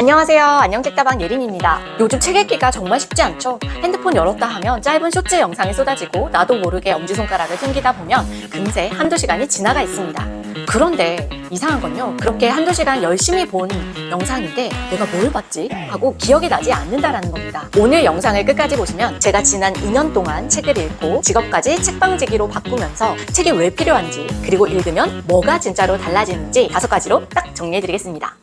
안녕하세요. 안녕책다방 예린입니다. 요즘 책 읽기가 정말 쉽지 않죠? 핸드폰 열었다 하면 짧은 쇼츠 영상이 쏟아지고 나도 모르게 엄지손가락을 튕기다 보면 금세 한두 시간이 지나가 있습니다. 그런데 이상한 건요, 그렇게 한두 시간 열심히 본 영상인데 내가 뭘 봤지? 하고 기억이 나지 않는다라는 겁니다. 오늘 영상을 끝까지 보시면 제가 지난 2년 동안 책을 읽고 직업까지 책방지기로 바꾸면서 책이 왜 필요한지, 그리고 읽으면 뭐가 진짜로 달라지는지 5가지로 딱 정리해드리겠습니다.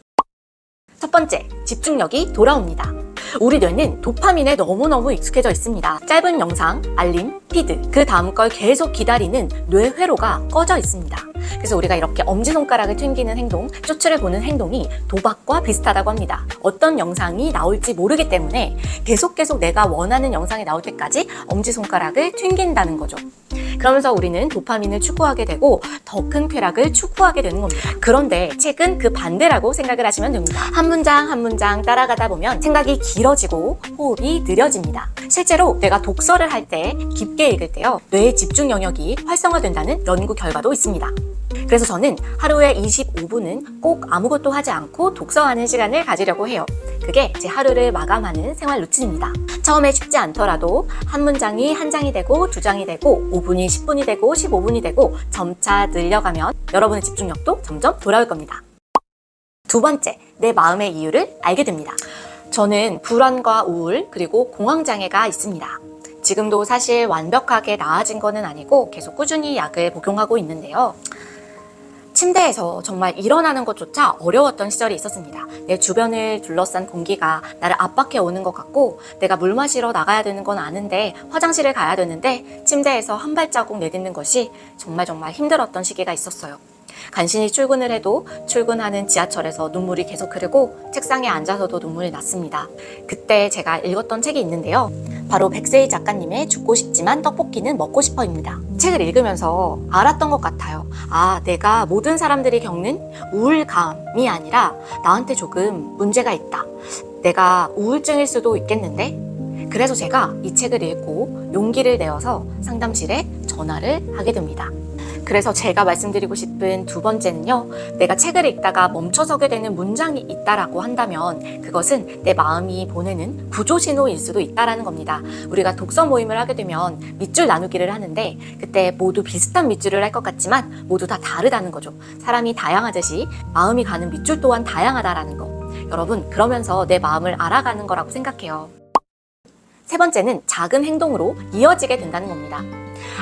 첫 번째, 집중력이 돌아옵니다. 우리 뇌는 도파민에 너무너무 익숙해져 있습니다. 짧은 영상, 알림, 피드, 그 다음 걸 계속 기다리는 뇌 회로가 꺼져 있습니다. 그래서 우리가 이렇게 엄지손가락을 튕기는 행동, 쇼츠를 보는 행동이 도박과 비슷하다고 합니다. 어떤 영상이 나올지 모르기 때문에 계속 내가 원하는 영상이 나올 때까지 엄지손가락을 튕긴다는 거죠. 그러면서 우리는 도파민을 추구하게 되고 더 큰 쾌락을 추구하게 되는 겁니다. 그런데 책은 그 반대라고 생각을 하시면 됩니다. 한 문장 한 문장 따라가다 보면 생각이 길어지고 호흡이 느려집니다. 실제로 내가 독서를 할 때, 깊게 읽을 때요, 뇌의 집중 영역이 활성화된다는 연구 결과도 있습니다. 그래서 저는 하루에 25분은 꼭 아무것도 하지 않고 독서하는 시간을 가지려고 해요. 그게 제 하루를 마감하는 생활 루틴입니다. 처음에 쉽지 않더라도 한 문장이 한 장이 되고 2장이 되고 5분이 10분이 되고 15분이 되고 점차 늘려가면 여러분의 집중력도 점점 돌아올 겁니다. 두 번째, 내 마음의 이유를 알게 됩니다. 저는 불안과 우울 그리고 공황장애가 있습니다. 지금도 사실 완벽하게 나아진 거는 아니고 계속 꾸준히 약을 복용하고 있는데요. 침대에서 정말 일어나는 것조차 어려웠던 시절이 있었습니다. 내 주변을 둘러싼 공기가 나를 압박해 오는 것 같고, 내가 물 마시러 나가야 되는 건 아는데 화장실을 가야 되는데 침대에서 한 발자국 내딛는 것이 정말 힘들었던 시기가 있었어요. 간신히 출근을 해도 출근하는 지하철에서 눈물이 계속 흐르고 책상에 앉아서도 눈물이 났습니다. 그때 제가 읽었던 책이 있는데요, 바로 백세희 작가님의 죽고 싶지만 떡볶이는 먹고 싶어입니다. 책을 읽으면서 알았던 것 같아요. 아, 내가 모든 사람들이 겪는 우울감이 아니라 나한테 조금 문제가 있다. 내가 우울증일 수도 있겠는데? 그래서 제가 이 책을 읽고 용기를 내어서 상담실에 전화를 하게 됩니다. 그래서 제가 말씀드리고 싶은 두 번째는요, 내가 책을 읽다가 멈춰서게 되는 문장이 있다라고 한다면 그것은 내 마음이 보내는 구조신호일 수도 있다라는 겁니다. 우리가 독서 모임을 하게 되면 밑줄 나누기를 하는데 그때 모두 비슷한 밑줄을 할 것 같지만 모두 다 다르다는 거죠. 사람이 다양하듯이 마음이 가는 밑줄 또한 다양하다라는 거. 여러분, 그러면서 내 마음을 알아가는 거라고 생각해요. 세 번째는 작은 행동으로 이어지게 된다는 겁니다.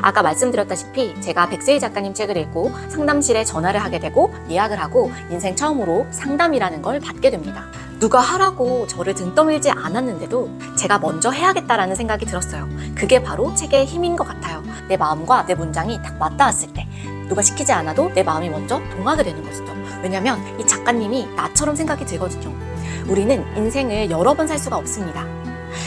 아까 말씀드렸다시피 제가 백세희 작가님 책을 읽고 상담실에 전화를 하게 되고 예약을 하고 인생 처음으로 상담이라는 걸 받게 됩니다. 누가 하라고 저를 등 떠밀지 않았는데도 제가 먼저 해야겠다라는 생각이 들었어요. 그게 바로 책의 힘인 것 같아요. 내 마음과 내 문장이 딱 맞닿았을 때 누가 시키지 않아도 내 마음이 먼저 동하게 되는 것이죠. 왜냐면 이 작가님이 나처럼 생각이 들거든요. 우리는 인생을 여러 번 살 수가 없습니다.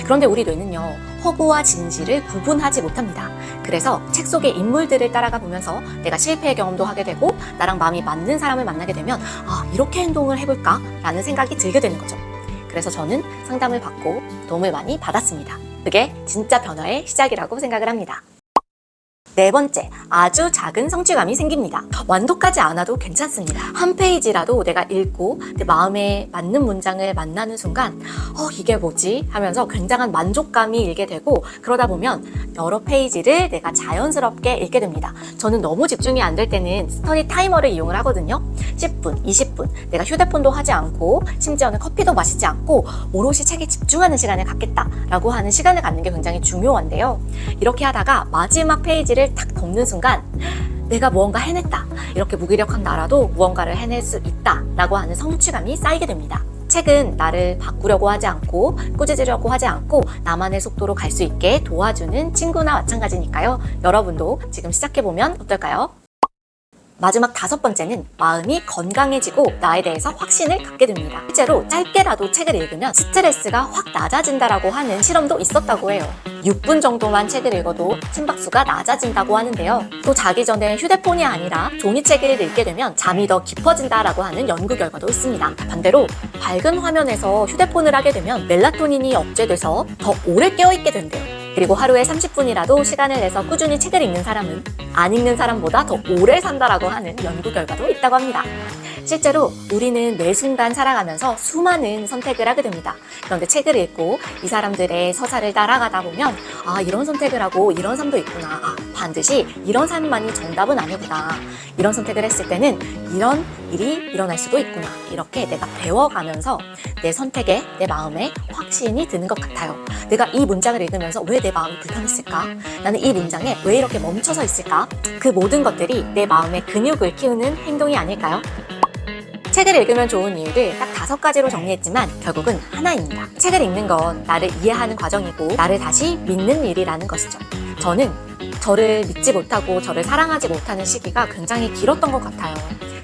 그런데 우리 뇌는요, 허구와 진실을 구분하지 못합니다. 그래서 책 속의 인물들을 따라가 보면서 내가 실패의 경험도 하게 되고 나랑 마음이 맞는 사람을 만나게 되면 이렇게 행동을 해볼까? 라는 생각이 들게 되는 거죠. 그래서 저는 상담을 받고 도움을 많이 받았습니다. 그게 진짜 변화의 시작이라고 생각을 합니다. 네 번째, 아주 작은 성취감이 생깁니다. 완독하지 않아도 괜찮습니다. 한 페이지라도 내가 읽고 내 마음에 맞는 문장을 만나는 순간 이게 뭐지? 하면서 굉장한 만족감이 일게 되고, 그러다 보면 여러 페이지를 내가 자연스럽게 읽게 됩니다. 저는 너무 집중이 안 될 때는 스터디 타이머를 이용을 하거든요. 10분, 20분 내가 휴대폰도 하지 않고 심지어는 커피도 마시지 않고 오롯이 책에 집중하는 시간을 갖겠다라고 하는 시간을 갖는 게 굉장히 중요한데요. 이렇게 하다가 마지막 페이지를 탁 덮는 순간 내가 무언가 해냈다, 이렇게 무기력한 나라도 무언가를 해낼 수 있다 라고 하는 성취감이 쌓이게 됩니다. 책은 나를 바꾸려고 하지 않고 꾸짖으려고 하지 않고 나만의 속도로 갈 수 있게 도와주는 친구나 마찬가지니까요. 여러분도 지금 시작해보면 어떨까요? 마지막 5번째는 마음이 건강해지고 나에 대해서 확신을 갖게 됩니다. 실제로 짧게라도 책을 읽으면 스트레스가 확 낮아진다라고 하는 실험도 있었다고 해요. 6분 정도만 책을 읽어도 심박수가 낮아진다고 하는데요. 또 자기 전에 휴대폰이 아니라 종이책을 읽게 되면 잠이 더 깊어진다라고 하는 연구 결과도 있습니다. 반대로 밝은 화면에서 휴대폰을 하게 되면 멜라토닌이 억제돼서 더 오래 깨어있게 된대요. 그리고 하루에 30분이라도 시간을 내서 꾸준히 책을 읽는 사람은 안 읽는 사람보다 더 오래 산다라고 하는 연구 결과도 있다고 합니다. 실제로 우리는 매 순간 살아가면서 수많은 선택을 하게 됩니다. 그런데 책을 읽고 이 사람들의 서사를 따라가다 보면 이런 선택을 하고 이런 삶도 있구나. 반드시 이런 삶만이 정답은 아니구나. 이런 선택을 했을 때는 이런 일이 일어날 수도 있구나. 이렇게 내가 배워가면서 내 선택에, 내 마음에 확신이 드는 것 같아요. 내가 이 문장을 읽으면서 왜 내 마음이 불편했을까? 나는 이 문장에 왜 이렇게 멈춰서 있을까? 그 모든 것들이 내 마음의 근육을 키우는 행동이 아닐까요? 책을 읽으면 좋은 이유를 딱 5가지로 정리했지만 결국은 하나입니다. 책을 읽는 건 나를 이해하는 과정이고 나를 다시 믿는 일이라는 것이죠. 저는 저를 믿지 못하고 저를 사랑하지 못하는 시기가 굉장히 길었던 것 같아요.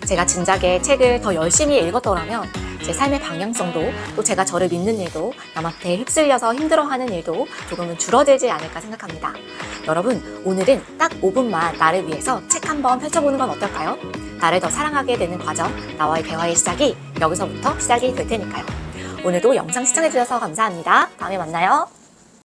제가 진작에 책을 더 열심히 읽었더라면 제 삶의 방향성도 또 제가 저를 믿는 일도 남한테 휩쓸려서 힘들어하는 일도 조금은 줄어들지 않을까 생각합니다. 여러분, 오늘은 딱 5분만 나를 위해서 책 한번 펼쳐보는 건 어떨까요? 나를 더 사랑하게 되는 과정, 나와의 대화의 시작이 여기서부터 시작이 될 테니까요. 오늘도 영상 시청해주셔서 감사합니다. 다음에 만나요.